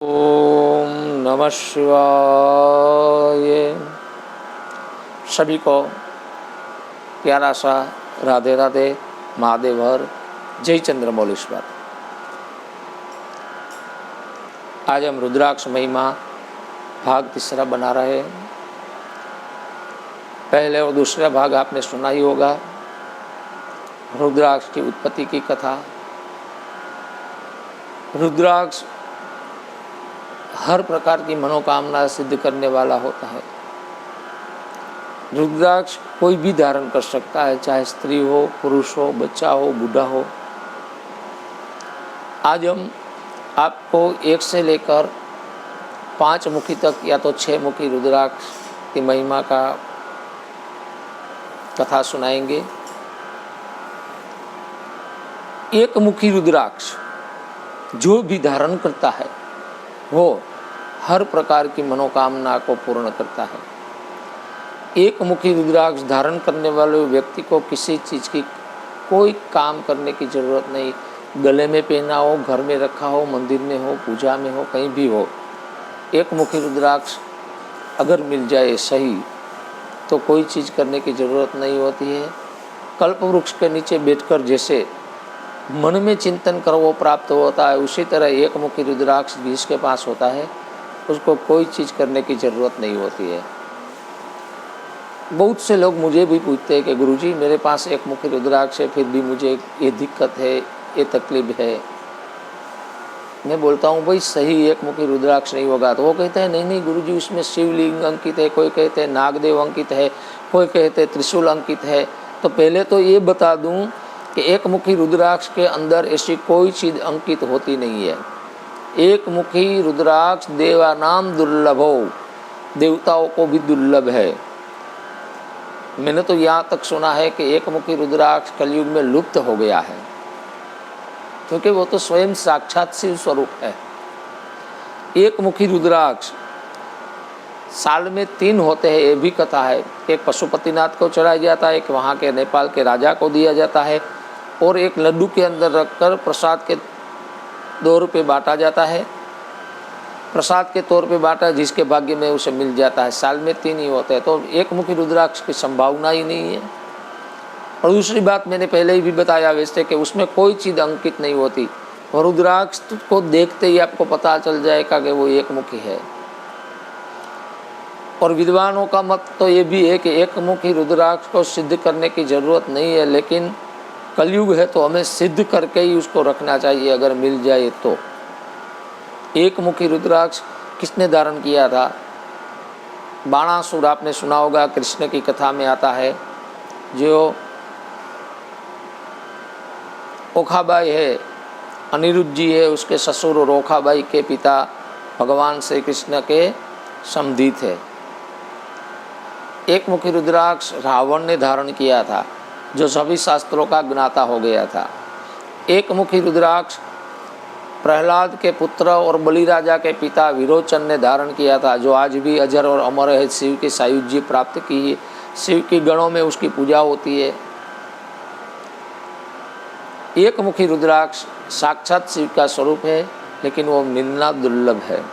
ओम नमः शिवाय। सभी को प्यारा सा राधे राधे, महादेव हर, जय चंद्रमौलीश्वर। आज हम रुद्राक्ष महिमा भाग तीसरा बना रहे हैं। पहले और दूसरा भाग आपने सुना ही होगा, रुद्राक्ष की उत्पत्ति की कथा। रुद्राक्ष हर प्रकार की मनोकामना सिद्ध करने वाला होता है। रुद्राक्ष कोई भी धारण कर सकता है, चाहे स्त्री हो, पुरुष हो, बच्चा हो, बूढ़ा हो। आज हम आपको 1 से लेकर 5 मुखी तक या तो 6 मुखी रुद्राक्ष की महिमा का कथा सुनाएंगे। 1 मुखी रुद्राक्ष जो भी धारण करता है वो हर प्रकार की मनोकामना को पूर्ण करता है। 1 मुखी रुद्राक्ष धारण करने वाले व्यक्ति को किसी चीज़ की कोई काम करने की ज़रूरत नहीं। गले में पहना हो, घर में रखा हो, मंदिर में हो, पूजा में हो, कहीं भी हो, 1 मुखी रुद्राक्ष अगर मिल जाए सही तो कोई चीज़ करने की ज़रूरत नहीं होती है। कल्प वृक्ष के नीचे बैठकर जैसे मन में चिंतन कर वो प्राप्त होता है, उसी तरह 1 मुखी रुद्राक्ष जिसके पास होता है उसको कोई चीज़ करने की ज़रूरत नहीं होती है। बहुत से लोग मुझे भी पूछते हैं कि गुरुजी मेरे पास 1 मुखी रुद्राक्ष है, फिर भी मुझे ये दिक्कत है, ये तकलीफ है। मैं बोलता हूँ भाई सही 1 मुखी रुद्राक्ष नहीं होगा। तो वो कहते हैं नहीं नहीं गुरुजी उसमें शिवलिंग अंकित है, कोई कहते हैं नागदेव अंकित है, कोई कहते हैं त्रिशूल अंकित है। तो पहले तो ये बता दूँ कि 1 मुखी रुद्राक्ष के अंदर ऐसी कोई चीज़ अंकित होती नहीं है। 1 मुखी रुद्राक्ष देवानाम दुर्लभो, देवताओं को भी दुर्लभ है। मैंने तो यहाँ तक सुना है कि 1 मुखी रुद्राक्ष कलयुग में लुप्त हो गया है, क्योंकि वो तो स्वयं साक्षात शिव स्वरूप है। 1 मुखी रुद्राक्ष साल में 3 होते हैं, ये भी कथा है। एक पशुपतिनाथ को चढ़ाया जाता है, एक वहाँ के नेपाल के राजा को दिया जाता है, और एक लड्डू के अंदर रखकर प्रसाद के 2 रुपये बांटा जाता है। प्रसाद के तौर पे बांटा, जिसके भाग्य में उसे मिल जाता है। साल में 3 ही होते हैं, तो 1 मुखी रुद्राक्ष की संभावना ही नहीं है। और दूसरी बात मैंने पहले ही भी बताया वैसे कि उसमें कोई चीज़ अंकित नहीं होती, और रुद्राक्ष को देखते ही आपको पता चल जाएगा कि वो 1 मुखी है। और विद्वानों का मत तो ये भी है कि 1 मुखी रुद्राक्ष को सिद्ध करने की ज़रूरत नहीं है, लेकिन कलयुग है तो हमें सिद्ध करके ही उसको रखना चाहिए अगर मिल जाए तो। 1 मुखी रुद्राक्ष किसने धारण किया था? बाणासुर, आपने सुना होगा, कृष्ण की कथा में आता है। जो ओखाबाई है, अनिरुद्ध जी है, उसके ससुर और ओखाबाई के पिता भगवान श्री कृष्ण के समधी थे। 1 मुखी रुद्राक्ष रावण ने धारण किया था, जो सभी शास्त्रों का ज्ञाता हो गया था। 1 मुखी रुद्राक्ष प्रहलाद के पुत्र और बलि राजा के पिता विरोचन ने धारण किया था, जो आज भी अजर और अमर है। शिव की सायुज्य प्राप्त की है, शिव की गणों में उसकी पूजा होती है। 1 मुखी रुद्राक्ष साक्षात शिव का स्वरूप है, लेकिन वो मिलना दुर्लभ है।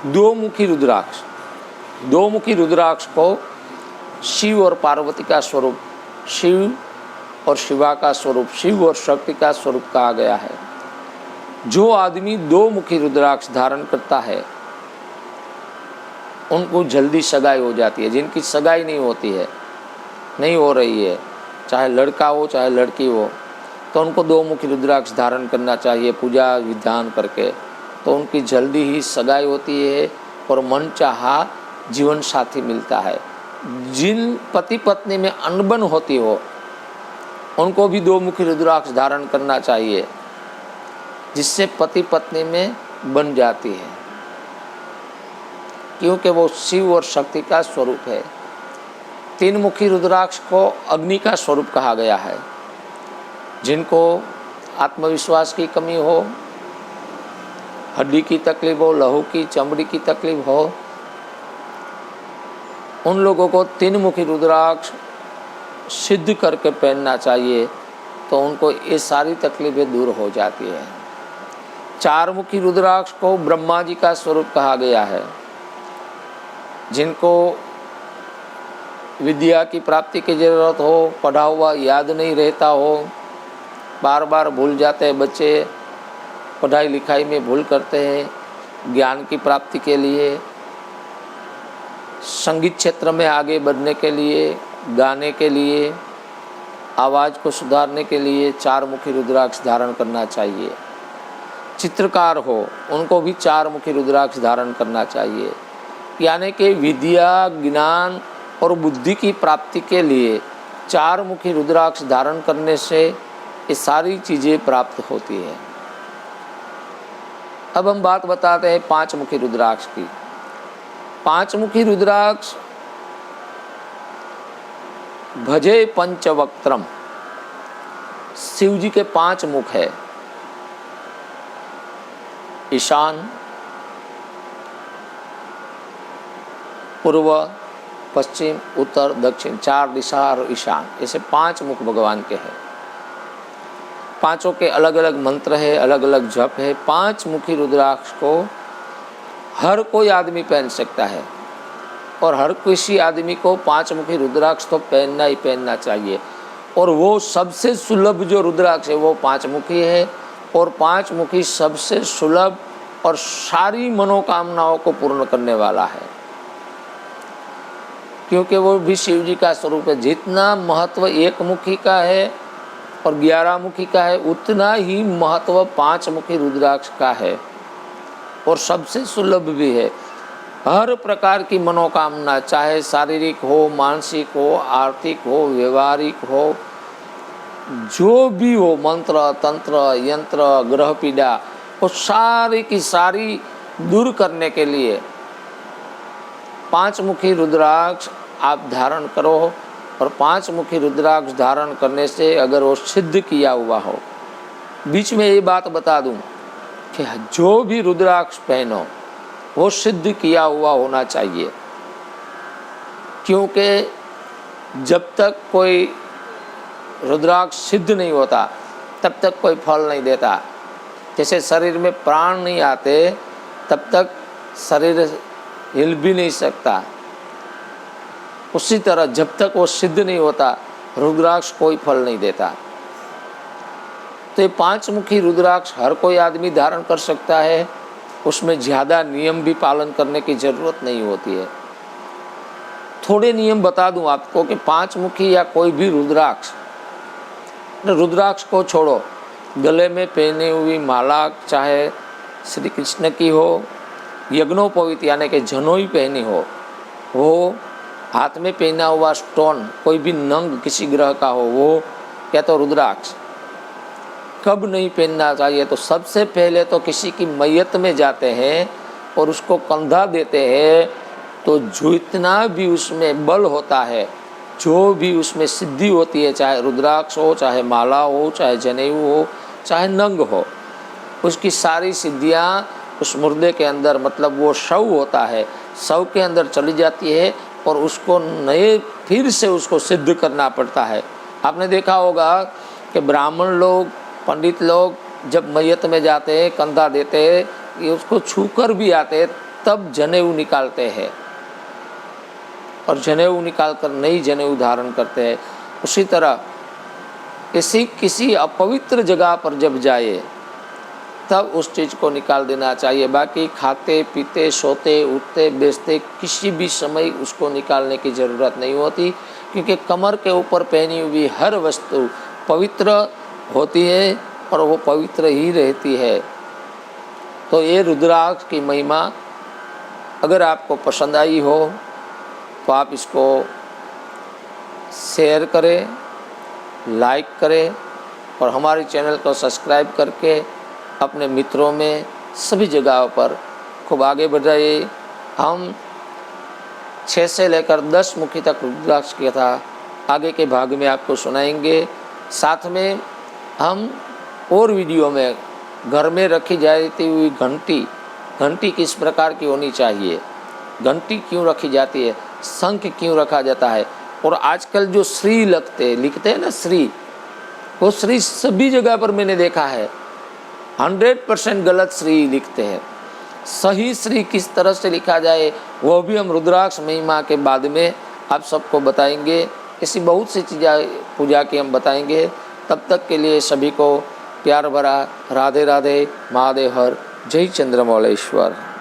2 मुखी रुद्राक्ष, 2 मुखी रुद्राक्ष को शिव और पार्वती का स्वरूप, शिव और शिवा का स्वरूप, शिव और शक्ति का स्वरूप कहा गया है। जो आदमी 2 मुखी रुद्राक्ष धारण करता है उनको जल्दी सगाई हो जाती है। जिनकी सगाई नहीं होती है, नहीं हो रही है, चाहे लड़का हो चाहे लड़की हो, तो उनको 2 मुखी रुद्राक्ष धारण करना चाहिए पूजा विधान करके, तो उनकी जल्दी ही सगाई होती है और मनचाहा जीवन साथी मिलता है। जिन पति पत्नी में अनबन होती हो उनको भी 2 मुखी रुद्राक्ष धारण करना चाहिए, जिससे पति पत्नी में बन जाती है, क्योंकि वो शिव और शक्ति का स्वरूप है। 3 मुखी रुद्राक्ष को अग्नि का स्वरूप कहा गया है। जिनको आत्मविश्वास की कमी हो, हड्डी की तकलीफ हो, लहू की, चमड़ी की तकलीफ हो, उन लोगों को 3 मुखी रुद्राक्ष सिद्ध करके पहनना चाहिए, तो उनको ये सारी तकलीफें दूर हो जाती है। चार मुखी रुद्राक्ष को ब्रह्मा जी का स्वरूप कहा गया है। जिनको विद्या की प्राप्ति की जरूरत हो, पढ़ा हुआ याद नहीं रहता हो, बार बार भूल जाते हैं बच्चे, पढ़ाई लिखाई में भूल करते हैं, ज्ञान की प्राप्ति के लिए, संगीत क्षेत्र में आगे बढ़ने के लिए, गाने के लिए, आवाज़ को सुधारने के लिए चार मुखी रुद्राक्ष धारण करना चाहिए। चित्रकार हो, उनको भी चार मुखी रुद्राक्ष धारण करना चाहिए। यानी कि विद्या, ज्ञान और बुद्धि की प्राप्ति के लिए चार मुखी रुद्राक्ष धारण करने से ये सारी चीज़ें प्राप्त होती हैं। अब हम बात बताते हैं पांच मुखी रुद्राक्ष की। पांच मुखी रुद्राक्ष भजे पंचवक्त्रम, शिव जी के पांच मुख है। ईशान, पूर्व, पश्चिम, उत्तर, दक्षिण, चार दिशा और ईशान, ऐसे पांच मुख भगवान के हैं। पांचों के अलग अलग मंत्र है, अलग अलग जप है। पांच मुखी रुद्राक्ष को हर कोई आदमी पहन सकता है और हर किसी आदमी को पांच मुखी रुद्राक्ष तो पहनना ही पहनना चाहिए। और वो सबसे सुलभ जो रुद्राक्ष है वो पांच मुखी है, और पांच मुखी सबसे सुलभ और सारी मनोकामनाओं को पूर्ण करने वाला है, क्योंकि वो भी शिव जी का स्वरूप है। जितना महत्व एक मुखी का है और 11 मुखी का है, उतना ही महत्व पांच मुखी रुद्राक्ष का है और सबसे सुलभ भी है। हर प्रकार की मनोकामना, चाहे शारीरिक हो, मानसिक हो, आर्थिक हो, व्यवहारिक हो, जो भी हो, मंत्र, तंत्र, यंत्र, ग्रह पीड़ा, वो सारी की सारी दूर करने के लिए पांच मुखी रुद्राक्ष आप धारण करो। और पांच मुखी रुद्राक्ष धारण करने से अगर वो सिद्ध किया हुआ हो, बीच में ये बात बता दूं कि जो भी रुद्राक्ष पहनो वो सिद्ध किया हुआ होना चाहिए, क्योंकि जब तक कोई रुद्राक्ष सिद्ध नहीं होता तब तक कोई फल नहीं देता। जैसे शरीर में प्राण नहीं आते तब तक शरीर हिल भी नहीं सकता, उसी तरह जब तक वो सिद्ध नहीं होता रुद्राक्ष कोई फल नहीं देता। तो ये पांच मुखी रुद्राक्ष हर कोई आदमी धारण कर सकता है, उसमें ज़्यादा नियम भी पालन करने की ज़रूरत नहीं होती है। थोड़े नियम बता दूं आपको कि पांच मुखी या कोई भी रुद्राक्ष, रुद्राक्ष को छोड़ो, गले में पहनी हुई माला चाहे श्री कृष्ण की हो, यज्ञोपवीत यानी कि जनोई पहनी हो, हाथ में पहना हुआ स्टोन कोई भी नंग किसी ग्रह का हो, वो क्या तो रुद्राक्ष कब नहीं पहनना चाहिए। तो सबसे पहले तो किसी की मैयत में जाते हैं और उसको कंधा देते हैं, तो जितना भी उसमें बल होता है, जो भी उसमें सिद्धि होती है, चाहे रुद्राक्ष हो, चाहे माला हो, चाहे जनेऊ हो, चाहे नंग हो, उसकी सारी सिद्धियाँ उस मुर्दे के अंदर, मतलब वो शव होता है, शव के अंदर चली जाती है और उसको नए फिर से उसको सिद्ध करना पड़ता है। आपने देखा होगा कि ब्राह्मण लोग, पंडित लोग जब मैयत में जाते हैं, कंधा देते हैं, ये उसको छूकर भी आते हैं, तब जनेऊ निकालते हैं और जनेऊ निकाल कर नई जनेऊ धारण करते हैं। उसी तरह किसी अपवित्र जगह पर जब जाए तब उस चीज़ को निकाल देना चाहिए। बाकी खाते पीते, सोते, उठते, बैठते किसी भी समय उसको निकालने की ज़रूरत नहीं होती, क्योंकि कमर के ऊपर पहनी हुई हर वस्तु पवित्र होती है और वो पवित्र ही रहती है। तो ये रुद्राक्ष की महिमा अगर आपको पसंद आई हो तो आप इसको शेयर करें, लाइक करें और हमारे चैनल को सब्सक्राइब करके अपने मित्रों में सभी जगहों पर खूब आगे बढ़ाइए। हम 6 से लेकर 10 मुखी तक रुद्राक्ष की कथा आगे के भाग में आपको सुनाएंगे। साथ में हम और वीडियो में घर में रखी जाती हुई घंटी किस प्रकार की होनी चाहिए, घंटी क्यों रखी जाती है, शंख क्यों रखा जाता है, और आजकल जो श्री लिखते हैं ना, श्री, वो श्री सभी जगह पर मैंने देखा है 100% गलत श्री लिखते हैं। सही श्री किस तरह से लिखा जाए वो भी हम रुद्राक्ष महिमा के बाद में आप सबको बताएंगे। ऐसी बहुत सी चीज़ें पूजा की हम बताएंगे। तब तक के लिए सभी को प्यार भरा राधे राधे, महादेव हर, जय चंद्रमौलेश्वर।